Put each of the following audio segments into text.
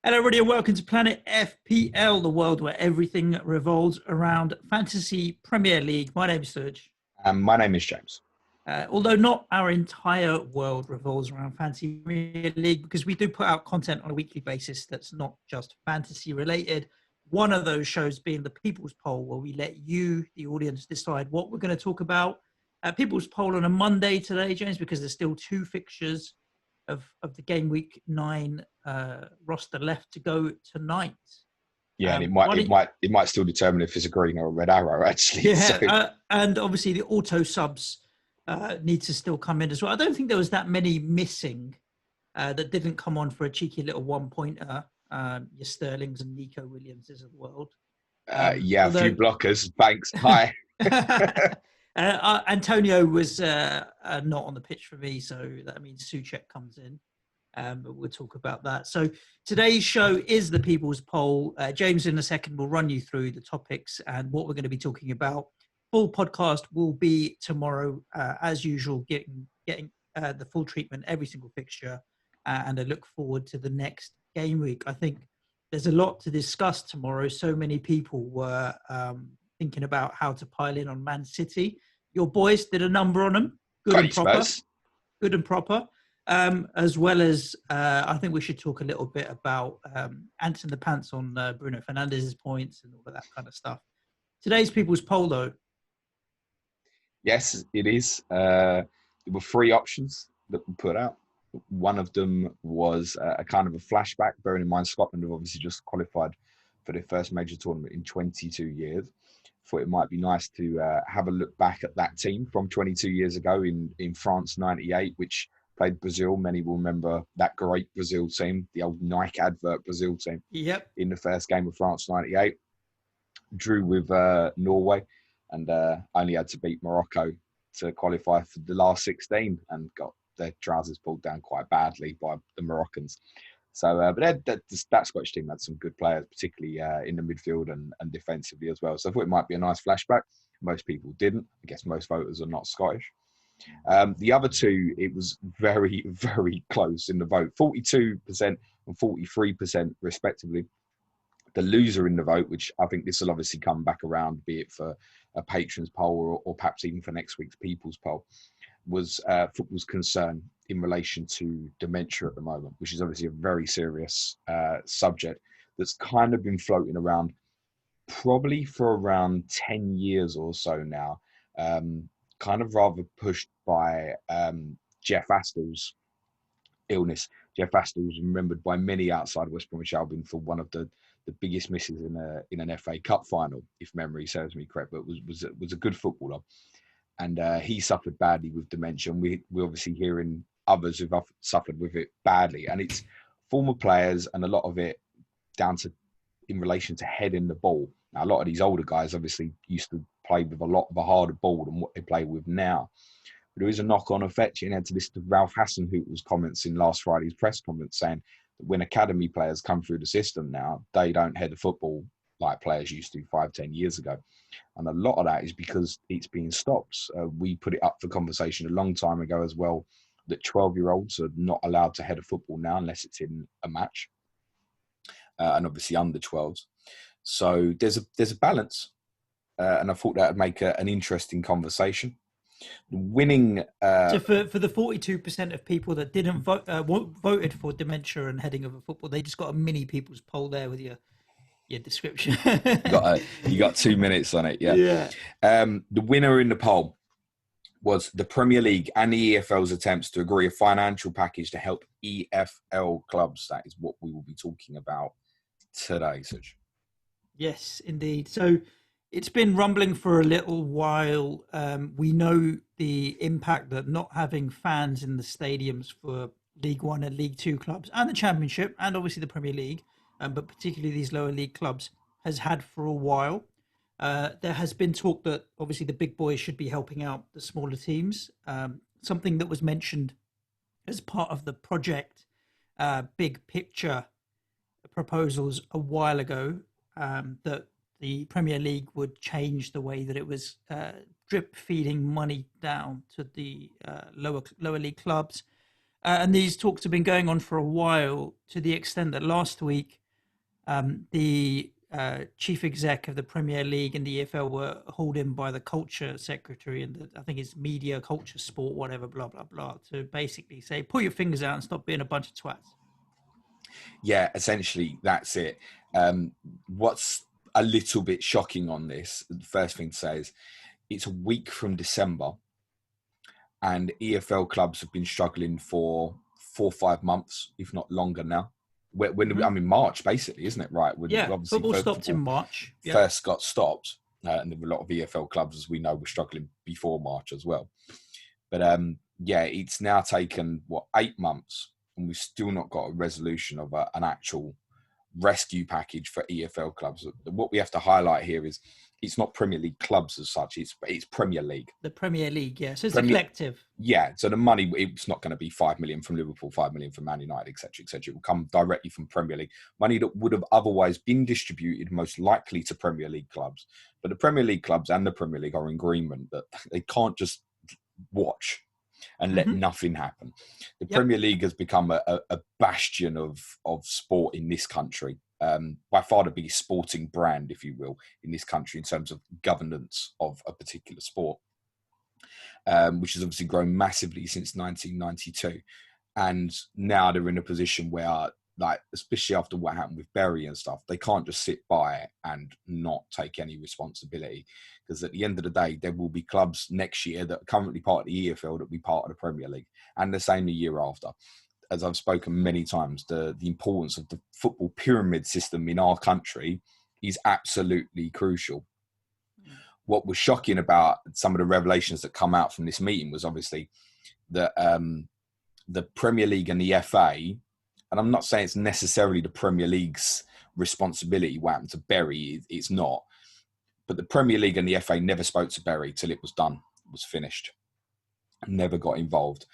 Hello, everybody, and welcome to Planet FPL, the world where everything revolves around Fantasy Premier League. My name is Serge. My name is James. Although not our entire world revolves around Fantasy Premier League, because we do put out content on a weekly basis that's not just fantasy related. One of those shows being the People's Poll, where we let you, the audience, decide what we're going to talk about. People's Poll on a Monday today, James, because there's still two fixtures of the game week 9 roster left to go tonight. Yeah, and it might still determine if it's a green or a red arrow, actually. Yeah, So. And obviously the auto subs need to still come in as well. I don't think there was that many missing that didn't come on for a cheeky little 1-pointer. Your Sterlings and Nico Williamses of the world. A few blockers. Thanks. Hi. Antonio was not on the pitch for me, so that means Souček comes in. But we'll talk about that. So today's show is the People's Poll. James in a second will run you through the topics and what we're going to be talking about. Full podcast will be tomorrow, as usual, getting the full treatment, every single fixture, and I look forward to the next game week. I think there's a lot to discuss tomorrow. So many people were thinking about how to pile in on Man City. Your boys did a number on them. Good and proper. As well as I think we should talk a little bit about ants in the pants on Bruno Fernandes's points and all of that kind of stuff. Today's People's Poll, though. Yes, it is. There were 3 options that we put out. One of them was a kind of a flashback, bearing in mind Scotland have obviously just qualified for their first major tournament in 22 years. Thought it might be nice to have a look back at that team from 22 years ago in France 98, which played Brazil. Many will remember that great Brazil team, the old Nike advert Brazil team. Yep. In the first game of France 98. Drew with Norway and only had to beat Morocco to qualify for the last 16 and got their trousers pulled down quite badly by the Moroccans. So, but that Scottish team had some good players, particularly in the midfield and defensively as well. So I thought it might be a nice flashback. Most people didn't. I guess most voters are not Scottish. The other two, it was very, very close in the vote. 42% and 43% respectively. The loser in the vote, which I think this will obviously come back around, be it for a patrons poll or perhaps even for next week's People's Poll, was football's concern in relation to dementia at the moment, which is obviously a very serious subject that's kind of been floating around probably for around 10 years or so now, kind of rather pushed by Jeff Astley's illness. Jeff Astley was remembered by many outside West Bromwich Albion for one of the biggest misses in an FA Cup final, if memory serves me correct, but was a good footballer. And he suffered badly with dementia. And we're obviously hearing others who've suffered with it badly. And it's former players and a lot of it down to in relation to heading the ball. Now, a lot of these older guys obviously used to play with a lot of a harder ball than what they play with now. But there is a knock-on effect. You had to listen to Ralph Hasenhüttl's comments in last Friday's press conference saying that when academy players come through the system now, they don't head the football like players used to 5-10 years ago. And a lot of that is because it's being stopped. We put it up for conversation a long time ago as well, that 12-year-olds are not allowed to head a football now unless it's in a match. And obviously under 12s. So there's a balance. And I thought that would make an interesting conversation. Winning. So for the 42% of people that didn't vote, voted for dementia and heading of a football, they just got a mini People's Poll there with your description. You got 2 minutes on it, yeah. The winner in the poll was the Premier League and the EFL's attempts to agree a financial package to help EFL clubs. That is what we will be talking about today, Suj. Yes, indeed. So it's been rumbling for a little while. We know the impact that not having fans in the stadiums for League One and League Two clubs and the Championship and obviously the Premier League, but particularly these lower league clubs, has had for a while. There has been talk that obviously the big boys should be helping out the smaller teams. Something that was mentioned as part of the project big picture proposals a while ago, that the Premier League would change the way that it was drip feeding money down to the lower league clubs. And these talks have been going on for a while, to the extent that last week the chief exec of the Premier League and the EFL were hauled in by the culture secretary and I think it's media, culture, sport, whatever, blah, blah, blah, to basically say, pull your fingers out and stop being a bunch of twats. Yeah, essentially, that's it. What's a little bit shocking on this, the first thing to say is it's a week from December, and EFL clubs have been struggling for 4 or 5 months, if not longer now. I mean, March, basically, isn't it? Right. When Yeah, obviously football stopped in March. first got stopped, and there were a lot of EFL clubs, as we know, were struggling before March as well. But yeah, it's now taken 8 months, and we've still not got a resolution of an actual rescue package for EFL clubs. What we have to highlight here is it's not Premier League clubs as such; it's Premier League. The Premier League, yeah. So it's a collective. Yeah, so the money, it's not going to be 5 million from Liverpool, 5 million from Man United, etc., etc. It will come directly from Premier League. Money that would have otherwise been distributed most likely to Premier League clubs. But the Premier League clubs and the Premier League are in agreement that they can't just watch and let nothing happen. The Premier League has become a bastion of sport in this country. By far the biggest sporting brand, if you will, in this country in terms of governance of a particular sport. Which has obviously grown massively since 1992. And now they're in a position where, like, especially after what happened with Bury and stuff, they can't just sit by and not take any responsibility. Because at the end of the day, there will be clubs next year that are currently part of the EFL that will be part of the Premier League, and the same the year after. As I've spoken many times, the importance of the football pyramid system in our country is absolutely crucial. What was shocking about some of the revelations that come out from this meeting was obviously that the Premier League and the FA, and I'm not saying it's necessarily the Premier League's responsibility what happened to Bury, it's not, but the Premier League and the FA never spoke to Bury till it was done, was finished, never got involved.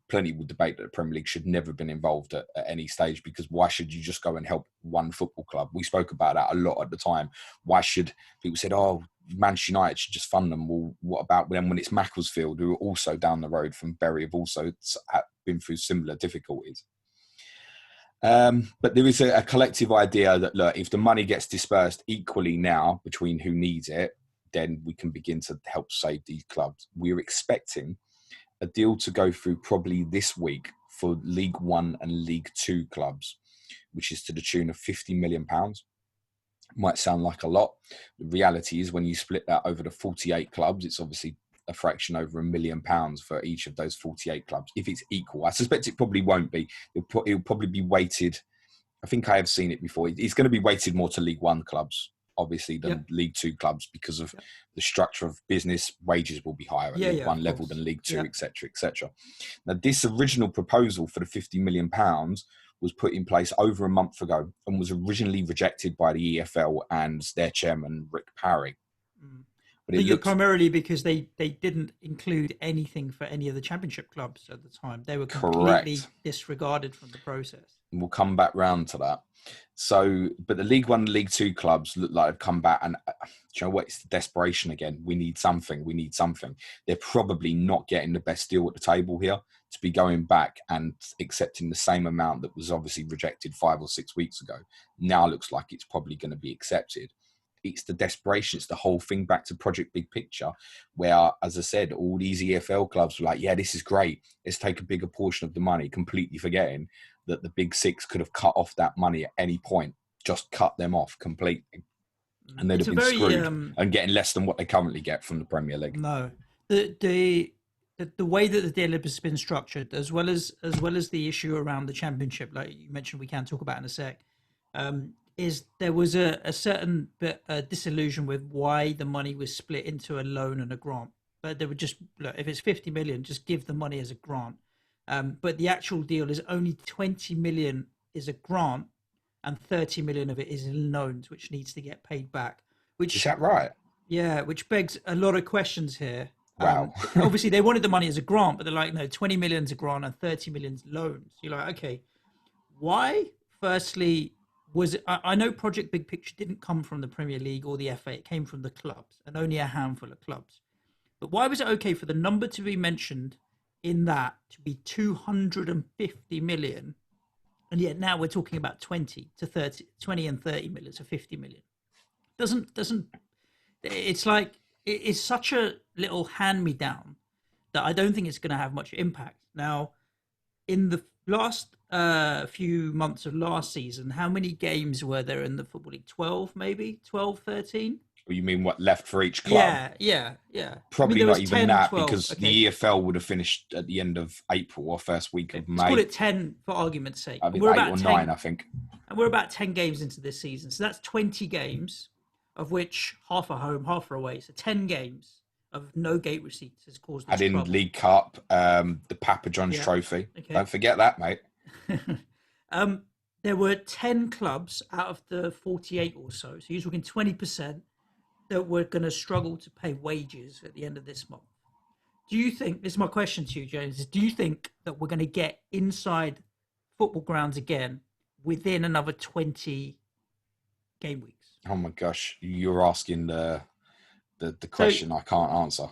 Plenty would debate that the Premier League should never have been involved at any stage, because why should you just go and help one football club? We spoke about that a lot at the time. Why should people said, oh, Manchester United should just fund them? Well, what about them when it's Macclesfield, who are also down the road from Bury, have also been through similar difficulties? But there is a collective idea that, look, if the money gets dispersed equally now between who needs it, then we can begin to help save these clubs. We're expecting a deal to go through probably this week for League One and League Two clubs, which is to the tune of £50 million. Might sound like a lot. The reality is when you split that over the 48 clubs, it's obviously a fraction over £1 million for each of those 48 clubs, if it's equal. I suspect it probably won't be. It'll probably be weighted. I think I have seen it before. It's going to be weighted more to League One clubs, obviously, than League Two clubs, because of the structure of business. Wages will be higher at League One level than League Two, etc., etc. Now, this original proposal for the £50 million was put in place over a month ago and was originally rejected by the EFL and their chairman, Rick Parry. But it looks primarily because they didn't include anything for any of the championship clubs at the time. They were completely disregarded from the process. And we'll come back round to that. So, but the League One and League Two clubs look like they've come back, and do you know what? It's the desperation again. We need something. We need something. They're probably not getting the best deal at the table here to be going back and accepting the same amount that was obviously rejected 5 or 6 weeks ago. Now looks like it's probably going to be accepted. It's the desperation. It's the whole thing back to Project Big Picture, where, as I said, all these EFL clubs were like, yeah, this is great. Let's take a bigger portion of the money, completely forgetting that the Big Six could have cut off that money at any point, just cut them off completely. And they'd have been screwed and getting less than what they currently get from the Premier League. No. The way that the deal has been structured, as well as the issue around the championship, like you mentioned, we can talk about in a sec, is there was a certain bit disillusion with why the money was split into a loan and a grant. But they would just, look, if it's 50 million, just give the money as a grant. But the actual deal is only 20 million is a grant and 30 million of it is in loans, which needs to get paid back. Which, is that right? Yeah, which begs a lot of questions here. Wow. Obviously, they wanted the money as a grant, but they're like, no, 20 million is a grant and 30 million is loans. You're like, okay, why? Firstly, was it, I know Project Big Picture didn't come from the Premier League or the FA. It came from the clubs, and only a handful of clubs. But why was it okay for the number to be mentioned in that to be 250 million, and yet now we're talking about 20 and 30 million, so 50 million. Doesn't it's like it's such a little hand me down that I don't think it's going to have much impact. Now, in the last few months of last season, how many games were there in the Football League? 12, maybe 12, 13? You mean what left for each club? Yeah. Probably there not was even 10, that 12. because Okay. the EFL would have finished at the end of April or first week of Let's May. call it 10 for argument's sake. I think 8 or 9, I think. And we're about 10 games into this season. So that's 20 games, of which half are home, half are away. So 10 games of no gate receipts has caused this Add in trouble. League Cup, the Papa John's Trophy. Okay. Don't forget that, mate. There were 10 clubs out of the 48 or so. So you're talking 20% that were going to struggle to pay wages at the end of this month. Do you think, this is my question to you, James, do you think that we're going to get inside football grounds again within another 20 game weeks? Oh my gosh, you're asking the question I can't answer.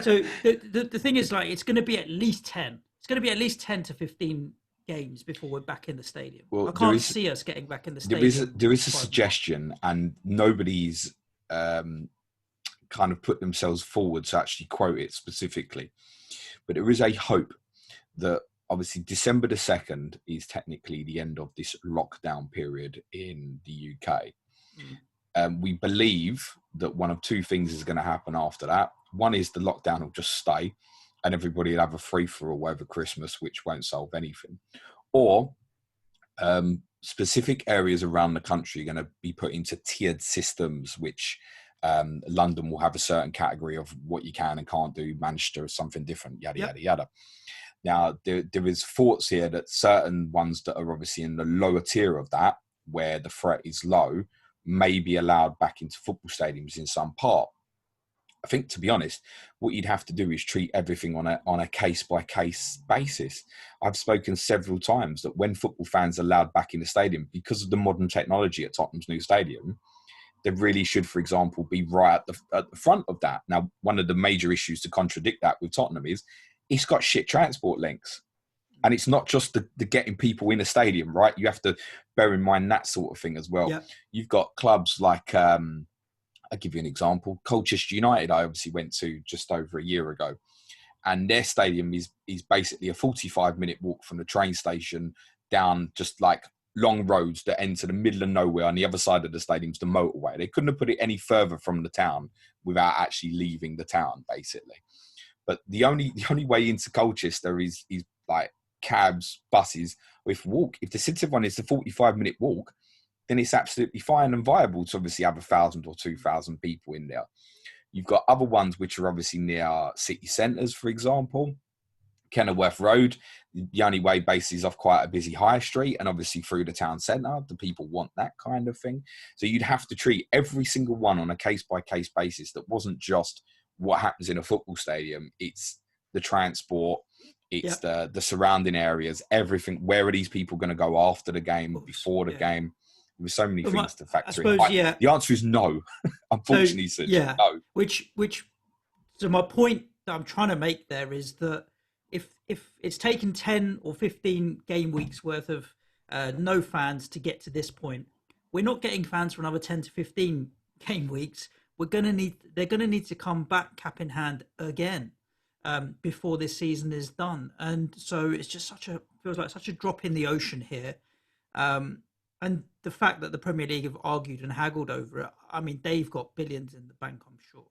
So the thing is, like, it's going to be at least 10. It's going to be at least 10 to 15 games before we're back in the stadium. Well, I can't see us getting back in the stadium. There is a suggestion, and nobody's kind of put themselves forward to actually quote it specifically. But there is a hope that obviously December the 2nd is technically the end of this lockdown period in the UK. We believe that one of two things is going to happen after that. One is the lockdown will just stay and everybody will have a free-for-all over Christmas, which won't solve anything. Or specific areas around the country are going to be put into tiered systems, which London will have a certain category of what you can and can't do. Manchester is something different, yada, yada. Now, there is thoughts here that certain ones that are obviously in the lower tier of that, where the threat is low, may be allowed back into football stadiums in some part. I think, to be honest, what you'd have to do is treat everything on a case-by-case basis. I've spoken several times that when football fans are allowed back in the stadium, because of the modern technology at Tottenham's new stadium, they really should, for example, be right at the front of that. Now, one of the major issues to contradict that with Tottenham is it's got shit transport links. And it's not just the getting people in a stadium, right? You have to bear in mind that sort of thing as well. Yep. You've got clubs like, I'll give you an example, Colchester United, I obviously went to just over a year ago. And their stadium is basically a 45-minute walk from the train station down just like long roads that enter the middle of nowhere. On the other side of the stadium's the motorway. They couldn't have put it any further from the town without actually leaving the town, basically. But the only way into Colchester is like cabs, buses, or if the city one is the 45-minute walk, then it's absolutely fine and viable to obviously have 1,000 or 2,000 people in there. You've got other ones which are obviously near city centres, for example. Kenilworth Road, the only way basically is off quite a busy high street and obviously through the town centre. The people want that kind of thing. So you'd have to treat every single one on a case-by-case basis. That wasn't just what happens in a football stadium. It's the transport, it's the surrounding areas, everything. Where are these people going to go after the game, before the game? There's so many things to factor in. The answer is no. Unfortunately, no. So my point that I'm trying to make there is that if it's taken 10 or 15 game weeks worth of no fans to get to this point, we're not getting fans for another 10 to 15 game weeks. They're going to need to come back cap in hand again before this season is done. And so it's just feels like such a drop in the ocean here. And the fact that the Premier League have argued and haggled over it, I mean, they've got billions in the bank, I'm sure.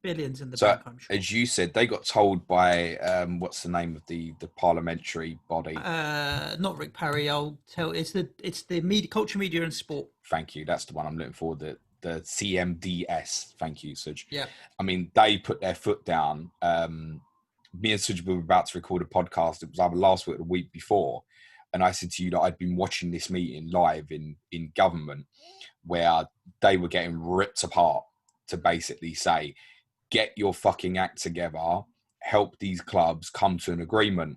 Billions in the bank, I'm sure. As you said, they got told by, what's the name of the parliamentary body? Not Rick Parry, I'll tell. It's the media, culture, media and sport. Thank you. That's the one I'm looking for. The CMDS. Thank you, Suj. Yeah. I mean, they put their foot down. Me and Suj were about to record a podcast. It was either last week or the week before. And I said to you that I'd been watching this meeting live in government where they were getting ripped apart to basically say, get your fucking act together, help these clubs come to an agreement.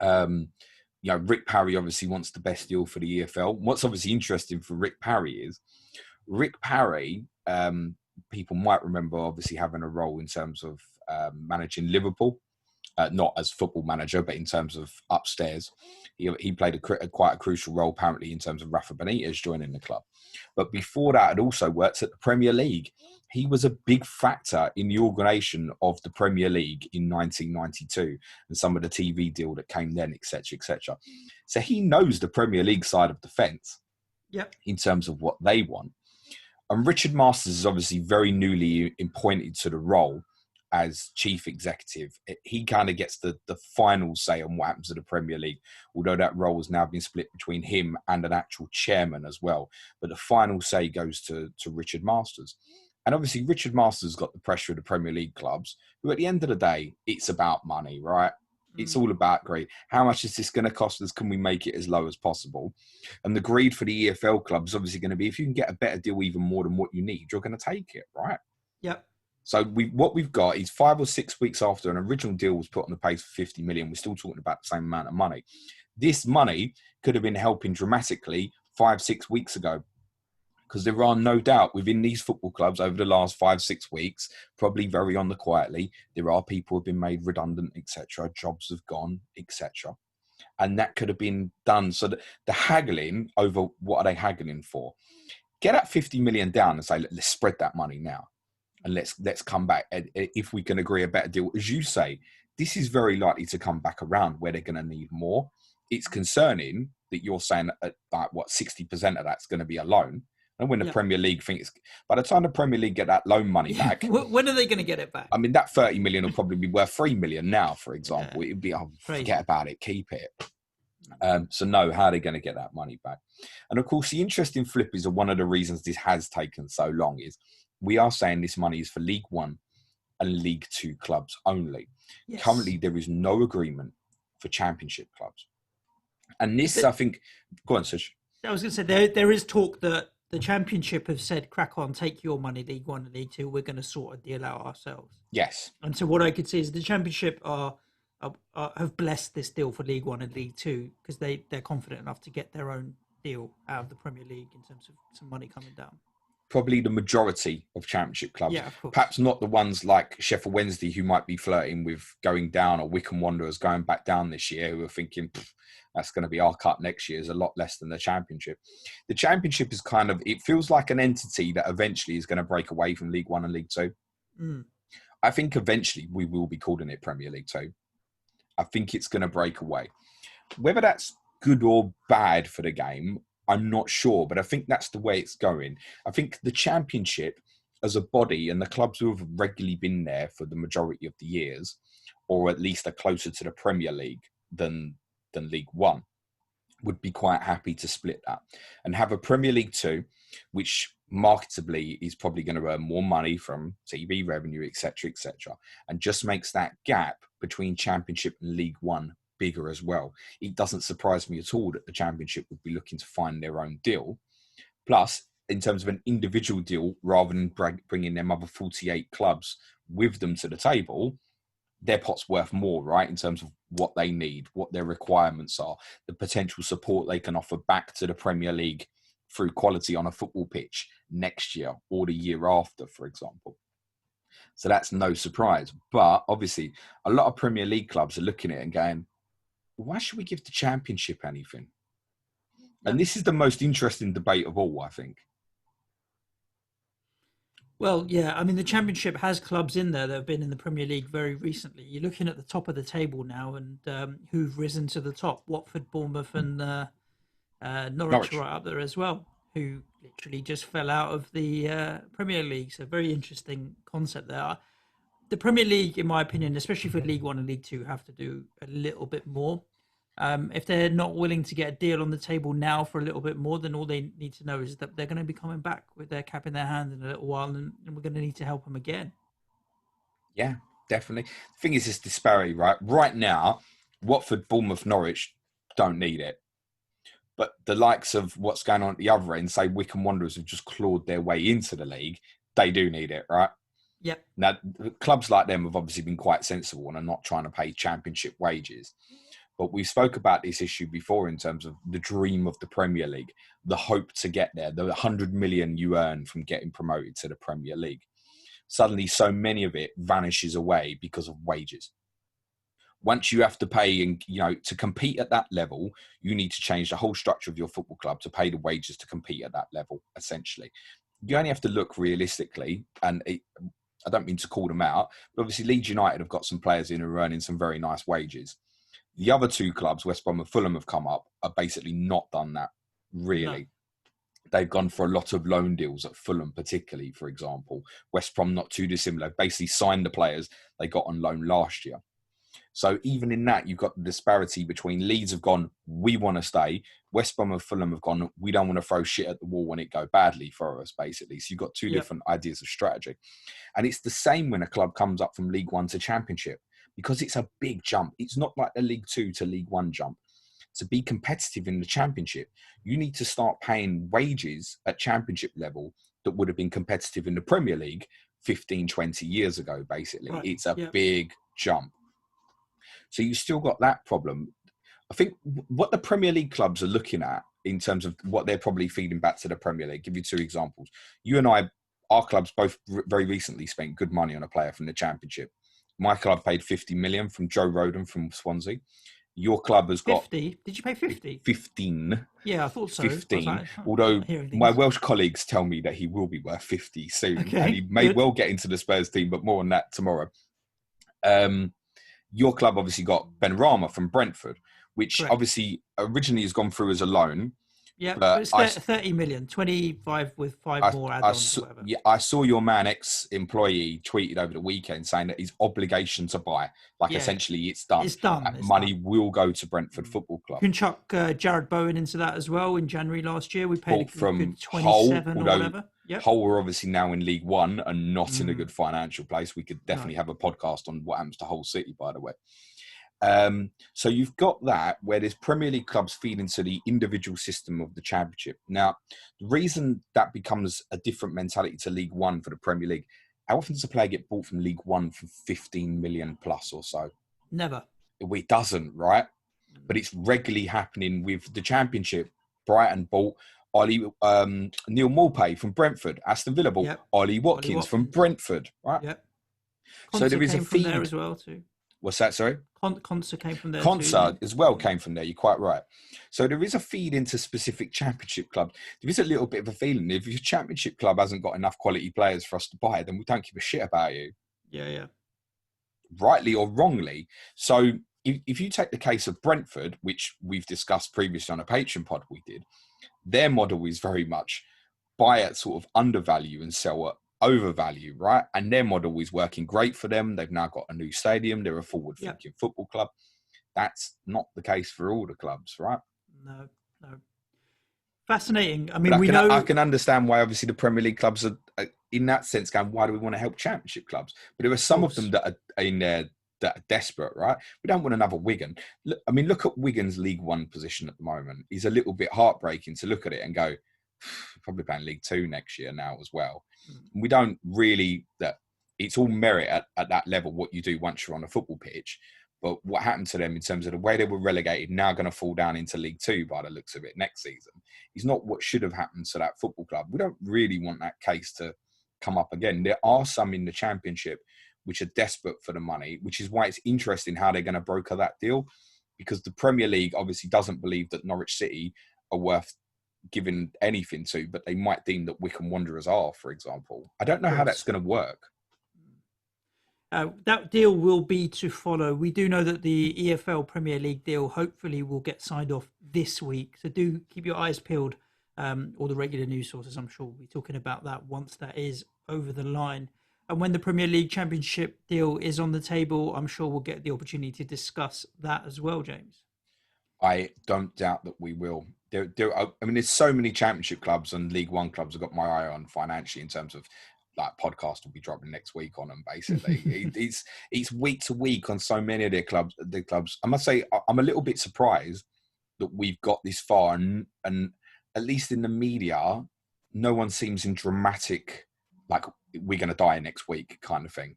Rick Parry obviously wants the best deal for the EFL. What's obviously interesting for Rick Parry is Rick Parry, people might remember obviously having a role in terms of managing Liverpool not as football manager, but in terms of upstairs. He played quite a crucial role, apparently, in terms of Rafa Benitez joining the club. But before that, had also worked at the Premier League. He was a big factor in the organisation of the Premier League in 1992 and some of the TV deal that came then, etc., etc. So he knows the Premier League side of the fence in terms of what they want. And Richard Masters is obviously very newly appointed to the role as chief executive. He kind of gets the final say on what happens to the Premier League, although that role has now been split between him and an actual chairman as well. But the final say goes to Richard Masters. And obviously, Richard Masters got the pressure of the Premier League clubs, who at the end of the day, it's about money, right? It's all about greed. How much is this going to cost us? Can we make it as low as possible? And the greed for the EFL club is obviously going to be, if you can get a better deal even more than what you need, you're going to take it, right? Yep. So what we've got is 5 or 6 weeks after an original deal was put on the pace for 50 million. We're still talking about the same amount of money. This money could have been helping dramatically 5-6 weeks ago, because there are no doubt within these football clubs over the last 5-6 weeks, probably very on the quietly, there are people who have been made redundant, etc. Jobs have gone, etc. And that could have been done. So the haggling over, what are they haggling for? Get that 50 million down and say, let's spread that money now. And let's come back. And if we can agree a better deal, as you say, this is very likely to come back around where they're going to need more. It's concerning that you're saying that, like, 60% of that's going to be a loan. And when the Premier League thinks, by the time the Premier League get that loan money back, when are they going to get it back? I mean, that 30 million will probably be worth 3 million now, for example. It'd be, forget about it, keep it. So no, how are they going to get that money back? And of course, the interesting flip is one of the reasons this has taken so long is we are saying this money is for League One and League Two clubs only. Yes. Currently, there is no agreement for Championship clubs. And this, I think, go on, Sush. I was going to say, there is talk that the Championship have said, crack on, take your money, League One and League Two. We're going to sort a deal out ourselves. Yes. And so what I could see is the Championship have blessed this deal for League One and League Two because they're confident enough to get their own deal out of the Premier League in terms of some money coming down. Probably the majority of Championship clubs. Yeah, of course. Perhaps not the ones like Sheffield Wednesday who might be flirting with going down, or Wycombe Wanderers going back down this year, who are thinking that's going to be our cut next year, is a lot less than the Championship. The Championship is kind of, it feels like an entity that eventually is going to break away from League One and League Two. I think eventually we will be calling it Premier League Two. I think it's going to break away. Whether that's good or bad for the game, I'm not sure, but I think that's the way it's going. I think the Championship as a body and the clubs who have regularly been there for the majority of the years, or at least are closer to the Premier League than League One, would be quite happy to split that and have a Premier League Two, which marketably is probably going to earn more money from TV revenue, etc., and just makes that gap between Championship and League One bigger as well. It doesn't surprise me at all that the Championship would be looking to find their own deal. Plus, in terms of an individual deal, rather than bringing them other 48 clubs with them to the table, their pot's worth more, right? In terms of what they need, what their requirements are, the potential support they can offer back to the Premier League through quality on a football pitch next year or the year after, for example. So that's no surprise. But obviously, a lot of Premier League clubs are looking at it and going, why should we give the Championship anything? And this is the most interesting debate of all, I think. Well, yeah, I mean, the Championship has clubs in there that have been in the Premier League very recently. You're looking at the top of the table now and who've risen to the top. Watford, Bournemouth and Norwich are right up there as well, who literally just fell out of the Premier League. So very interesting concept there. The Premier League, in my opinion, especially for League One and League Two, have to do a little bit more. If they're not willing to get a deal on the table now for a little bit more, then all they need to know is that they're going to be coming back with their cap in their hand in a little while, and we're going to need to help them again. Yeah, definitely. The thing is this disparity, right? Right now, Watford, Bournemouth, Norwich don't need it. But the likes of what's going on at the other end, say Wycombe Wanderers have just clawed their way into the league, they do need it, right? Yep. Now, clubs like them have obviously been quite sensible and are not trying to pay Championship wages. But we spoke about this issue before in terms of the dream of the Premier League, the hope to get there, the 100 million you earn from getting promoted to the Premier League. Suddenly, so many of it vanishes away because of wages. Once you have to pay, and to compete at that level, you need to change the whole structure of your football club to pay the wages to compete at that level. Essentially, you only have to look realistically, and I don't mean to call them out, but obviously Leeds United have got some players in who are earning some very nice wages. The other two clubs, West Brom and Fulham, have come up, are basically not done that, really. No. They've gone for a lot of loan deals at Fulham, particularly, for example. West Brom, not too dissimilar. They've basically signed the players they got on loan last year. So even in that, you've got the disparity between Leeds have gone, we want to stay. West Brom and Fulham have gone, we don't want to throw shit at the wall when it go badly for us, basically. So you've got two different ideas of strategy. And it's the same when a club comes up from League One to Championship, because it's a big jump. It's not like the League Two to League One jump. To be competitive in the Championship, you need to start paying wages at Championship level that would have been competitive in the Premier League 15, 20 years ago, basically. Right. It's a big jump. So you still got that problem. I think what the Premier League clubs are looking at in terms of what they're probably feeding back to the Premier League, give you two examples. You and I, our clubs both very recently spent good money on a player from the Championship. My club paid 50 million from Joe Roden from Swansea. Your club has got 50. Did you pay 50? 15. Yeah, I thought so. 15. Like, although my Welsh colleagues tell me that he will be worth 50 soon. Okay, and he may well get into the Spurs team, but more on that tomorrow. Your club obviously got Ben Rama from Brentford, which obviously originally has gone through as a loan. Yeah, but it's 30 million, 25 with 5 more add-ons or whatever. Yeah, I saw your man, ex-employee, tweeted over the weekend saying that his obligation to buy, essentially it's done. It's done. Money will go to Brentford Football Club. You can chuck Jared Bowen into that as well. In January last year, we paid from 27 or whatever. Yep. Hull were obviously now in League One and not in a good financial place. We could definitely have a podcast on what happens to Hull City, by the way. So you've got that where there's Premier League clubs feed into the individual system of the Championship. Now, the reason that becomes a different mentality to League One for the Premier League, how often does a player get bought from League One for 15 million plus or so? Never. It doesn't, right? But it's regularly happening with the Championship. Brighton bought Neil Maupay from Brentford. Aston Villa bought Ollie Watkins from Brentford, right? Yep. So there is a feed there as well too. What's that, sorry? Consa came from there. Consa as well came from there. You're quite right. So there is a feed into specific Championship clubs. There is a little bit of a feeling if your Championship club hasn't got enough quality players for us to buy, then we don't give a shit about you. Yeah. Rightly or wrongly. So if you take the case of Brentford, which we've discussed previously on a Patreon pod we did, their model is very much buy at sort of undervalue and sell at overvalue, right? And their model is working great for them. They've now got a new stadium. They're a forward-thinking football club. That's not the case for all the clubs, right? No. Fascinating. I mean, I can understand why obviously the Premier League clubs are in that sense going, why do we want to help Championship clubs? But there are some of them that are in there that are desperate, right? We don't want another Wigan. Look at Wigan's League One position at the moment. It's a little bit heartbreaking to look at it and go, probably playing League Two next year now as well. We don't really, it's all merit at that level, what you do once you're on a football pitch. But what happened to them in terms of the way they were relegated, now going to fall down into League Two by the looks of it next season, is not what should have happened to that football club. We don't really want that case to come up again. There are some in the Championship which are desperate for the money, which is why it's interesting how they're going to broker that deal, because the Premier League obviously doesn't believe that Norwich City are worth giving anything to, but they might deem that Wycombe Wanderers are, for example. I don't know how that's going to work. That deal will be to follow. We do know that the EFL Premier League deal hopefully will get signed off this week. So do keep your eyes peeled. All the regular news sources, I'm sure, will be talking about that once that is over the line. And when the Premier League Championship deal is on the table, I'm sure we'll get the opportunity to discuss that as well, James. I don't doubt that we will. There's so many Championship clubs and League One clubs I've got my eye on financially in terms of podcast will be dropping next week on them, basically. it's week to week on so many of their clubs. I must say, I'm a little bit surprised that we've got this far and at least in the media, no one seems in dramatic, we're going to die next week kind of thing.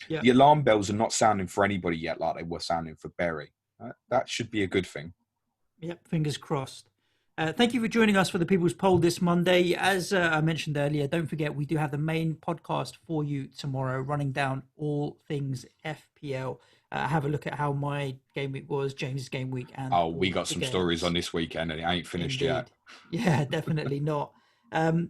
Yeah. The alarm bells are not sounding for anybody yet like they were sounding for Bury. That should be a good thing. Yep, fingers crossed. Thank you for joining us for the People's Poll this Monday. As I mentioned earlier, don't forget we do have the main podcast for you tomorrow, running down all things FPL. have a look at how my game week was, James's game week, and Oh, all we got the some stories games. on this weekend, and it ain't finished Indeed. yet. Yeah, definitely not.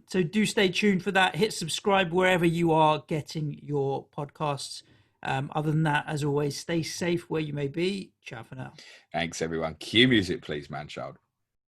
So do stay tuned for that. Hit subscribe wherever you are getting your podcasts. Other than that, as always, stay safe where you may be. Ciao for now. Thanks, everyone. Cue music, please, man child.